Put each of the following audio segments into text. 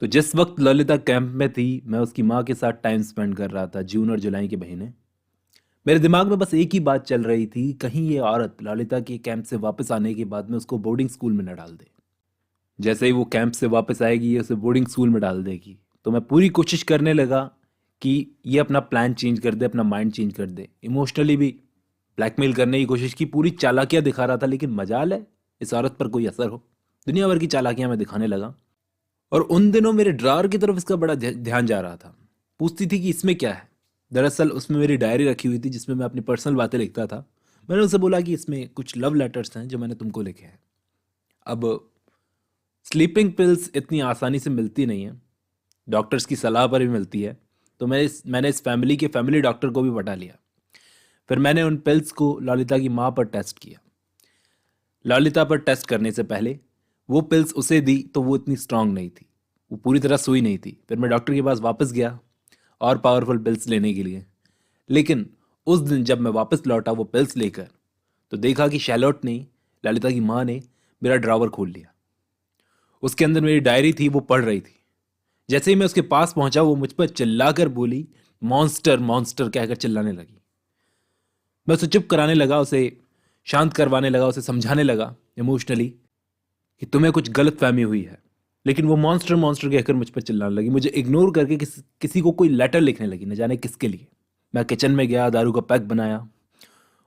तो जिस वक्त ललिता कैंप में थी, मैं उसकी माँ के साथ टाइम स्पेंड कर रहा था, जून और जुलाई के महीने। मेरे दिमाग में बस एक ही बात चल रही थी, कहीं ये औरत ललिता के कैंप से वापस आने के बाद में उसको बोर्डिंग स्कूल में न डाल दे। जैसे ही वो कैंप से वापस आएगी, ये उसे बोर्डिंग स्कूल में डाल देगी। तो मैं पूरी कोशिश करने लगा कि ये अपना प्लान चेंज कर दे, अपना माइंड चेंज कर दे। इमोशनली भी ब्लैकमेल करने की कोशिश की, पूरी चालाकियाँ दिखा रहा था, लेकिन मजाल है इस औरत पर कोई असर हो। दुनिया भर की चालाकियाँ मैं दिखाने लगा। और उन दिनों मेरे ड्रावर की तरफ इसका बड़ा ध्यान जा रहा था। पूछती थी कि इसमें क्या है। दरअसल उसमें मेरी डायरी रखी हुई थी जिसमें मैं अपनी पर्सनल बातें लिखता था। मैंने उनसे बोला कि इसमें कुछ लव लेटर्स हैं जो मैंने तुमको लिखे हैं। अब स्लीपिंग पिल्स इतनी आसानी से मिलती नहीं है, डॉक्टर्स की सलाह पर भी मिलती है। तो मैंने इस फैमिली के फैमिली डॉक्टर को भी बता लिया। फिर मैंने उन पिल्स को ललिता की माँ पर टेस्ट किया। ललिता पर टेस्ट करने से पहले वो पिल्स उसे दी तो वो इतनी स्ट्रांग नहीं थी, वो पूरी तरह सुई नहीं थी। फिर मैं डॉक्टर के पास वापस गया और पावरफुल पिल्स लेने के लिए। लेकिन उस दिन जब मैं वापस लौटा वो पिल्स लेकर, तो देखा कि शैलोट ने, ललिता की माँ ने, मेरा ड्रावर खोल लिया। उसके अंदर मेरी डायरी थी, वो पढ़ रही थी। जैसे ही मैं उसके पास पहुंचा, वो मुझ पर चिल्लाकर बोली, मॉन्स्टर मॉन्स्टर कहकर चिल्लाने लगी। मैं उसे चुप कराने लगा, उसे शांत करवाने लगा, उसे समझाने लगा इमोशनली कि तुम्हें कुछ गलत फहमी हुई है। लेकिन वो मॉन्स्टर मॉन्स्टर कहकर मुझ पर चिल्लाने लगी, मुझे इग्नोर करके किसी को कोई लेटर लिखने लगी, न जाने किसके लिए। मैं किचन में गया, दारू का पैक बनाया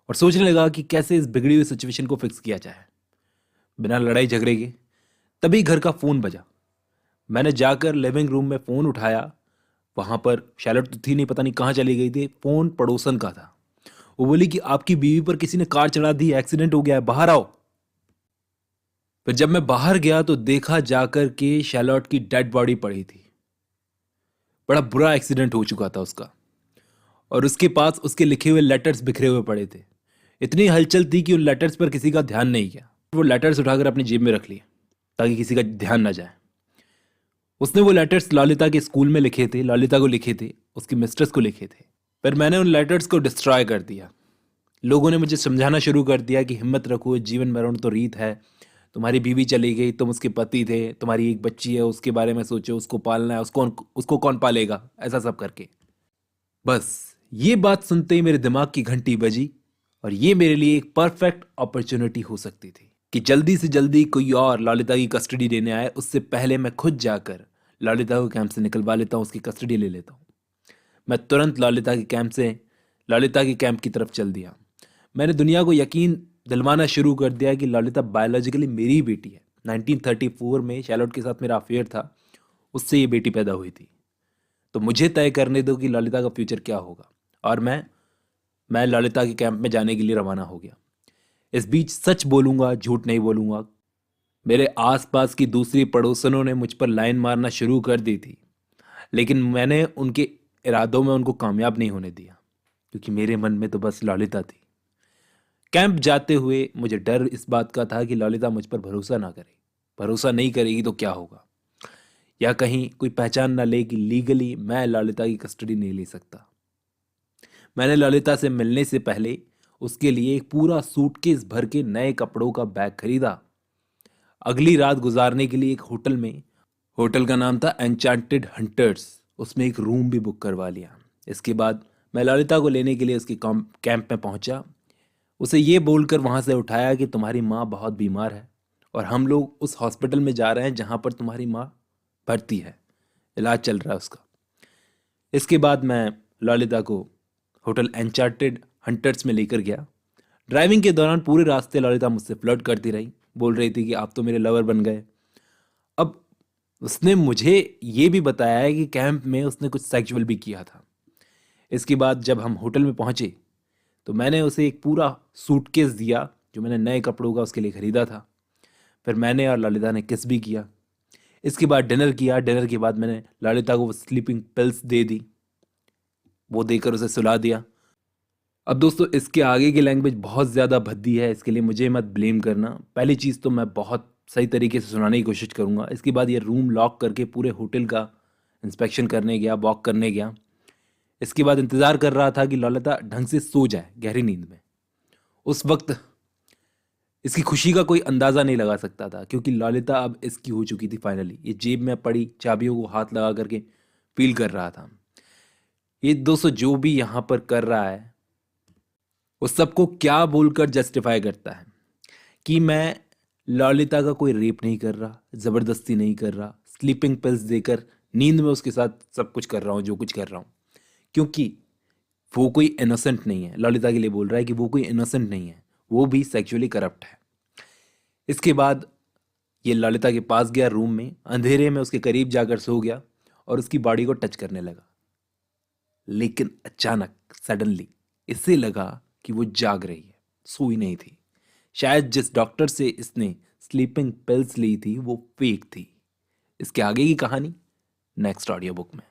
और सोचने लगा कि कैसे इस बिगड़ी हुई सिचुएशन को फिक्स किया जाए बिना लड़ाई झगड़े के। तभी घर का फ़ोन बजा। मैंने जाकर लिविंग रूम में फ़ोन उठाया। वहाँ पर शैलट तो थी नहीं, पता नहीं कहाँ चली गई थी। फ़ोन पड़ोसन का था। वो बोली कि आपकी बीवी पर किसी ने कार चढ़ा दी, एक्सीडेंट हो गया है, बाहर आओ। फिर जब मैं बाहर गया तो देखा जाकर के शैलॉट की डेड बॉडी पड़ी थी। बड़ा बुरा एक्सीडेंट हो चुका था उसका, और उसके पास उसके लिखे हुए लेटर्स बिखरे हुए पड़े थे। इतनी हलचल थी कि उन लेटर्स पर किसी का ध्यान नहीं गया। वो लेटर्स उठाकर अपनी जेब में रख लिए ताकि किसी का ध्यान ना जाए। उसने वो लेटर्स ललिता के स्कूल में लिखे थे, ललिता को लिखे थे, उसकी मिस्ट्रेस को लिखे थे। फिर मैंने उन लेटर्स को डिस्ट्रॉय कर दिया। लोगों ने मुझे समझाना शुरू कर दिया कि हिम्मत रखो, जीवन मरण तो रीत है। तुम्हारी बीवी चली गई, तुम उसके पति थे, तुम्हारी एक बच्ची है, उसके बारे में सोचो, उसको पालना है, उसको कौन पालेगा, ऐसा सब करके। बस ये बात सुनते ही मेरे दिमाग की घंटी बजी, और ये मेरे लिए एक परफेक्ट अपॉर्चुनिटी हो सकती थी कि जल्दी से जल्दी कोई और ललिता की कस्टडी लेने आए, उससे पहले मैं खुद जाकर ललिता को कैंप से निकलवा लेता हूँ, उसकी कस्टडी ले लेता हूँ। मैं तुरंत ललिता के कैंप की तरफ चल दिया। मैंने दुनिया को यकीन दिलवाना शुरू कर दिया कि ललिता बायोलॉजिकली मेरी ही बेटी है। 1934 में शैलोट के साथ मेरा अफेयर था, उससे ये बेटी पैदा हुई थी। तो मुझे तय करने दो कि ललिता का फ्यूचर क्या होगा। और मैं ललिता के कैंप में जाने के लिए रवाना हो गया। इस बीच सच बोलूंगा, झूठ नहीं बोलूंगा, मेरे आसपास की दूसरी पड़ोसनों ने मुझ पर लाइन मारना शुरू कर दी थी। लेकिन मैंने उनके इरादों में उनको कामयाब नहीं होने दिया, क्योंकि मेरे मन में तो बस ललिता थी। कैंप जाते हुए मुझे डर इस बात का था कि ललिता मुझ पर भरोसा ना करे। भरोसा नहीं करेगी तो क्या होगा, या कहीं कोई पहचान ना ले कि लीगली मैं ललिता की कस्टडी नहीं ले सकता। मैंने ललिता से मिलने से पहले उसके लिए एक पूरा सूटकेस भर के नए कपड़ों का बैग खरीदा। अगली रात गुजारने के लिए एक होटल में, होटल का नाम था एन्चांटेड हंटर्स, उसमें एक रूम भी बुक करवा लिया। इसके बाद मैं ललिता को लेने के लिए उसके कैंप में पहुंचा। उसे ये बोलकर वहाँ से उठाया कि तुम्हारी माँ बहुत बीमार है और हम लोग उस हॉस्पिटल में जा रहे हैं जहाँ पर तुम्हारी माँ भर्ती है, इलाज चल रहा है उसका। इसके बाद मैं ललिता को होटल एन्चार्टेड हंटर्स में लेकर गया। ड्राइविंग के दौरान पूरे रास्ते ललिता मुझसे फ्लर्ट करती रही, बोल रही थी कि आप तो मेरे लवर बन गए। अब उसने मुझे ये भी बताया है कि कैंप में उसने कुछ सेक्सुअल भी किया था। इसके बाद जब हम होटल में पहुंचे तो मैंने उसे एक पूरा सूटकेस दिया जो मैंने नए कपड़ों का उसके लिए ख़रीदा था। फिर मैंने और ललिता ने किस भी किया। इसके बाद डिनर किया। डिनर के बाद मैंने ललिता को वो स्लीपिंग पिल्स दे दी, वो देकर उसे सुला दिया। अब दोस्तों, इसके आगे की लैंग्वेज बहुत ज़्यादा भद्दी है, इसके लिए मुझे मत ब्लेम करना। पहली चीज़ तो मैं बहुत सही तरीके से सुनाने की कोशिश करूँगा। इसके बाद ये रूम लॉक करके पूरे होटल का इंस्पेक्शन करने गया, वॉक करने गया। इसके बाद इंतज़ार कर रहा था कि ललिता ढंग से सो जाए गहरी नींद में। उस वक्त इसकी खुशी का कोई अंदाज़ा नहीं लगा सकता था, क्योंकि ललिता अब इसकी हो चुकी थी फाइनली। ये जेब में पड़ी चाबियों को हाथ लगा करके फील कर रहा था। ये दोस्तों जो भी यहाँ पर कर रहा है वो सबको क्या बोलकर जस्टिफाई करता है कि मैं ललिता का कोई रेप नहीं कर रहा, ज़बरदस्ती नहीं कर रहा, स्लीपिंग पिल्स देकर नींद में उसके साथ सब कुछ कर रहा हूँ जो कुछ कर रहा हूँ, क्योंकि वो कोई इनोसेंट नहीं है। ललिता के लिए बोल रहा है कि वो कोई इनोसेंट नहीं है, वो भी सेक्सुअली करप्ट है। इसके बाद ये ललिता के पास गया, रूम में अंधेरे में उसके करीब जाकर सो गया और उसकी बॉडी को टच करने लगा। लेकिन अचानक सडनली इसे लगा कि वो जाग रही है, सोई नहीं थी। शायद जिस डॉक्टर से इसने स्लीपिंग पिल्स ली थी वो फेक थी। इसके आगे की कहानी नेक्स्ट ऑडियो बुक में।